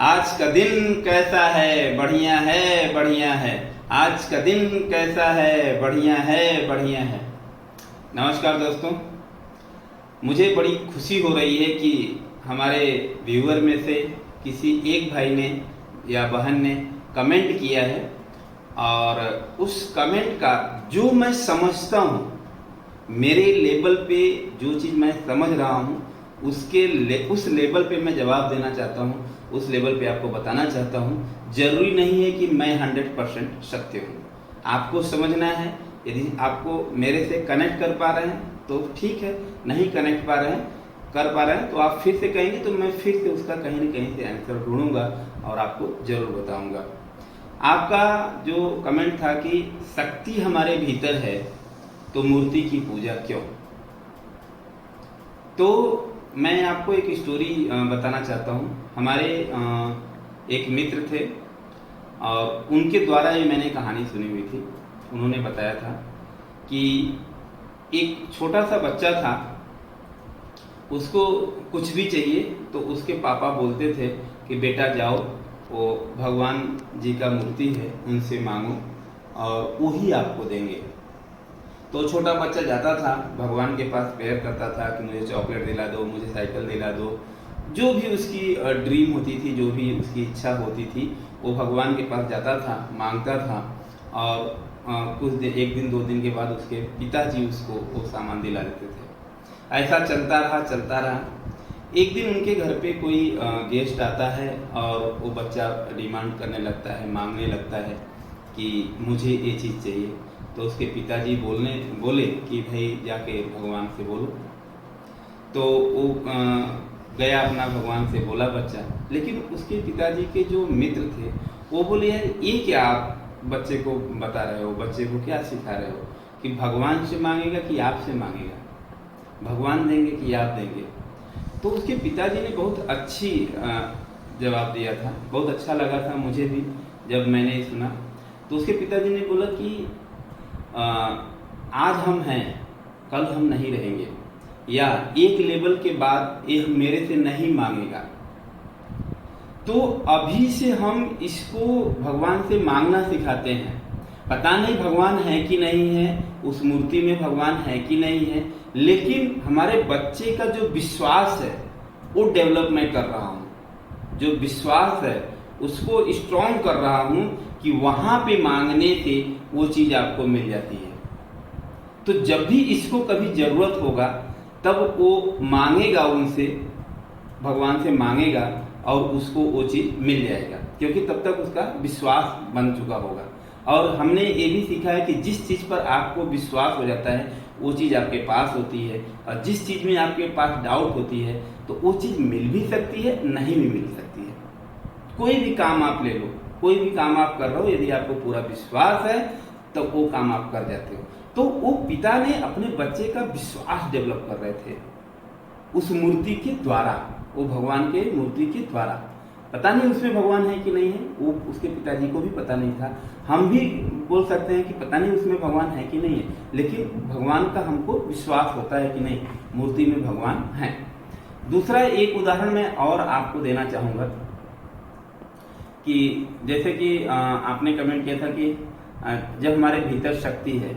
आज का दिन कैसा है, बढ़िया है, बढ़िया है। आज का दिन कैसा है, बढ़िया है, बढ़िया है। नमस्कार दोस्तों, मुझे बड़ी खुशी हो रही है कि हमारे व्यूअर में से किसी एक भाई ने या बहन ने कमेंट किया है और उस कमेंट का जो मैं समझता हूँ, मेरे लेवल पे जो चीज़ मैं समझ रहा हूँ उस लेवल पे मैं जवाब देना चाहता हूँ, उस लेवल पे आपको बताना चाहता हूँ। जरूरी नहीं है कि मैं 100% सत्य हूँ, आपको समझना है। यदि आपको मेरे से कनेक्ट कर पा रहे हैं तो ठीक है, नहीं कनेक्ट कर पा रहे हैं तो आप फिर से कहेंगे तो मैं फिर से उसका कहीं ना कहीं से आंसर ढूंढूंगा और आपको जरूर बताऊंगा। आपका जो कमेंट था कि शक्ति हमारे भीतर है तो मूर्ति की पूजा क्यों, तो मैं आपको एक स्टोरी बताना चाहता हूँ। हमारे एक मित्र थे और उनके द्वारा ये मैंने कहानी सुनी हुई थी। उन्होंने बताया था कि एक छोटा सा बच्चा था, उसको कुछ भी चाहिए तो उसके पापा बोलते थे कि बेटा जाओ, वो भगवान जी का मूर्ति है, उनसे मांगो और वही आपको देंगे। तो छोटा बच्चा जाता था, भगवान के पास प्रेयर करता था कि मुझे चॉकलेट दिला दो, मुझे साइकिल दिला दो। जो भी उसकी ड्रीम होती थी, जो भी उसकी इच्छा होती थी, वो भगवान के पास जाता था, मांगता था और एक दिन 2 दिन के बाद उसके पिताजी उसको वो सामान दिला देते थे। ऐसा चलता रहा। एक दिन उनके घर पे कोई गेस्ट आता है और वो बच्चा डिमांड करने लगता है, मांगने लगता है कि मुझे ये चीज़ चाहिए। तो उसके पिताजी बोले कि भाई जाके भगवान से बोलो। तो वो गया, अपना भगवान से बोला बच्चा। लेकिन उसके पिताजी के जो मित्र थे वो बोले यार ये क्या आप बच्चे को बता रहे हो, बच्चे को क्या सिखा रहे हो कि भगवान से मांगेगा कि आपसे मांगेगा, भगवान देंगे कि आप देंगे। तो उसके पिताजी ने बहुत अच्छी जवाब दिया था, बहुत अच्छा लगा था मुझे भी जब मैंने सुना। तो उसके पिताजी ने बोला कि आज हम हैं, कल हम नहीं रहेंगे, या एक लेवल के बाद ये मेरे से नहीं मांगेगा, तो अभी से हम इसको भगवान से मांगना सिखाते हैं। पता नहीं भगवान है कि नहीं है, उस मूर्ति में भगवान है कि नहीं है, लेकिन हमारे बच्चे का जो विश्वास है वो डेवलप मैं कर रहा हूँ। जो विश्वास है उसको स्ट्रॉन्ग कर रहा हूँ कि वहाँ पे मांगने से वो चीज़ आपको मिल जाती है। तो जब भी इसको कभी ज़रूरत होगा तब वो मांगेगा, उनसे भगवान से मांगेगा और उसको वो चीज़ मिल जाएगा, क्योंकि तब तक उसका विश्वास बन चुका होगा। और हमने ये भी सीखा है कि जिस चीज़ पर आपको विश्वास हो जाता है वो चीज़ आपके पास होती है, और जिस चीज़ में आपके पास डाउट होती है तो वो चीज़ मिल भी सकती है, नहीं भी मिल सकती है। कोई भी काम आप ले लो, कोई भी काम आप कर रहे हो, यदि आपको पूरा विश्वास है तो वो काम आप कर जाते हो। तो वो पिता ने अपने बच्चे का विश्वास डेवलप कर रहे थे उस मूर्ति के द्वारा, वो भगवान के मूर्ति के द्वारा। पता नहीं उसमें भगवान है कि नहीं है, वो उसके पिताजी को भी पता नहीं था। हम भी बोल सकते हैं कि पता नहीं उसमें भगवान है कि नहीं है, लेकिन भगवान का हमको विश्वास होता है कि नहीं, मूर्ति में भगवान है। दूसरा एक उदाहरण मैं और आपको देना चाहूँगा कि जैसे कि आपने कमेंट किया था कि जब हमारे भीतर शक्ति है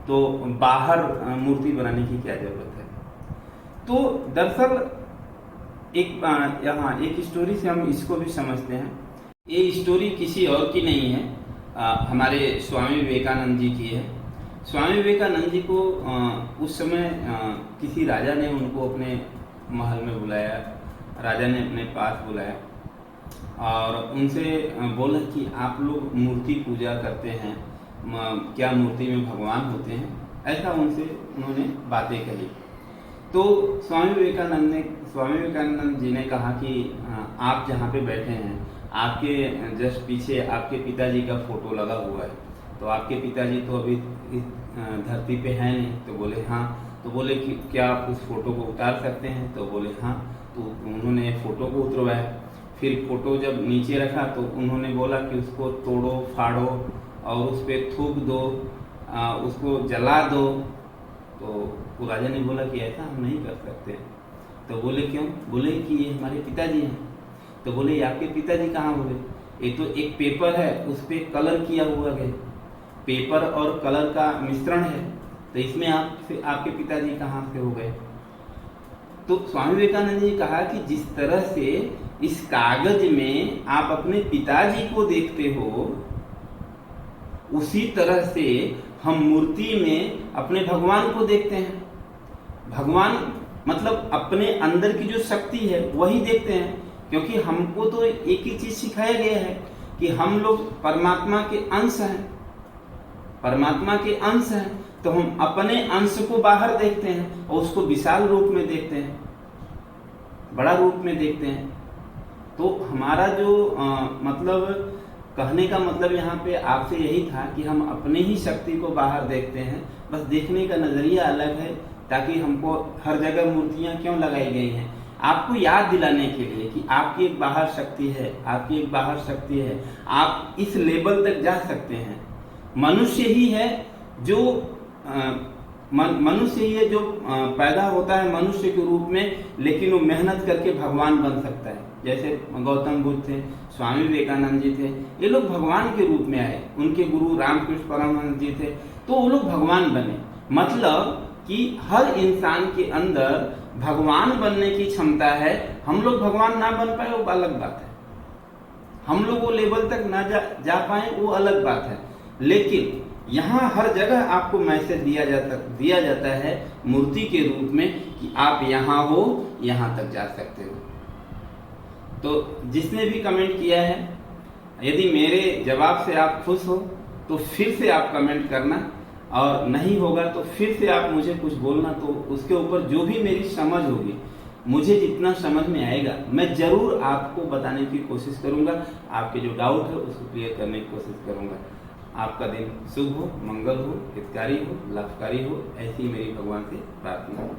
तो बाहर मूर्ति बनाने की क्या जरूरत है। तो दरअसल यहाँ एक स्टोरी से हम इसको भी समझते हैं। ये स्टोरी किसी और की नहीं है, हमारे स्वामी विवेकानंद जी की है। स्वामी विवेकानंद जी को उस समय किसी राजा ने उनको अपने महल में बुलाया, राजा ने अपने पास बुलाया और उनसे बोला कि आप लोग मूर्ति पूजा करते हैं, क्या मूर्ति में भगवान होते हैं, ऐसा उन्होंने बातें कही। तो स्वामी विवेकानंद जी ने कहा कि आप जहाँ पे बैठे हैं, आपके जस्ट पीछे आपके पिताजी का फोटो लगा हुआ है, तो आपके पिताजी तो अभी इस धरती पे हैं नहीं। तो बोले हाँ। तो बोले कि क्या आप उस फोटो को उतार सकते हैं, तो बोले हाँ। तो उन्होंने फोटो को उतरवाया, फिर फोटो जब नीचे रखा तो उन्होंने बोला कि उसको तोड़ो फाड़ो और उस पर थूक दो, उसको जला दो। तो राजा ने बोला कि ऐसा हम नहीं कर सकते। तो बोले क्यों? बोले कि ये हमारे पिताजी हैं। तो बोले ये आपके पिताजी कहाँ हुए? ये तो एक पेपर है, उस पर कलर किया हुआ है, पेपर और कलर का मिश्रण है, तो इसमें आपके पिताजी कहाँ से हो गए? तो स्वामी विवेकानंद जी ने कहा कि जिस तरह से इस कागज में आप अपने पिताजी को देखते हो, उसी तरह से हम मूर्ति में अपने भगवान को देखते हैं। भगवान मतलब अपने अंदर की जो शक्ति है वही देखते हैं, क्योंकि हमको तो एक ही चीज सिखाया गया है कि हम लोग परमात्मा के अंश हैं, परमात्मा के अंश हैं, तो हम अपने अंश को बाहर देखते हैं और उसको विशाल रूप में देखते हैं, बड़ा रूप में देखते हैं। तो हमारा जो मतलब कहने का मतलब यहाँ पे आपसे यही था कि हम अपने ही शक्ति को बाहर देखते हैं, बस देखने का नजरिया अलग है, ताकि हमको हर जगह मूर्तियां क्यों लगाई गई हैं, आपको याद दिलाने के लिए कि आपकी एक बाहर शक्ति है, आपकी एक बाहर शक्ति है, आप इस लेवल तक जा सकते हैं। मनुष्य ही है जो मनुष्य ही है जो पैदा होता है मनुष्य के रूप में, लेकिन वो मेहनत करके भगवान बन सकता है। जैसे गौतम बुद्ध थे, स्वामी विवेकानंद जी थे, ये लोग भगवान के रूप में आए। उनके गुरु रामकृष्ण परमहंस जी थे, तो वो लोग भगवान बने। मतलब कि हर इंसान के अंदर भगवान बनने की क्षमता है। हम लोग भगवान ना बन पाए वो अलग बात है, हम लोग वो लेवल तक ना जा पाए वो अलग बात है, लेकिन यहाँ हर जगह आपको मैसेज दिया जाता है मूर्ति के रूप में कि आप यहाँ हो, यहाँ तक जा सकते हो। तो जिसने भी कमेंट किया है, यदि मेरे जवाब से आप खुश हो तो फिर से आप कमेंट करना, और नहीं होगा तो फिर से आप मुझे कुछ बोलना। तो उसके ऊपर जो भी मेरी समझ होगी, मुझे जितना समझ में आएगा, मैं जरूर आपको बताने की कोशिश करूंगा। आपके जो डाउट है उसको क्लियर करने की कोशिश करूंगा। आपका दिन शुभ हो, मंगल हो, हितकारी हो, लाभकारी हो, ऐसी मेरी भगवान से प्रार्थना हो।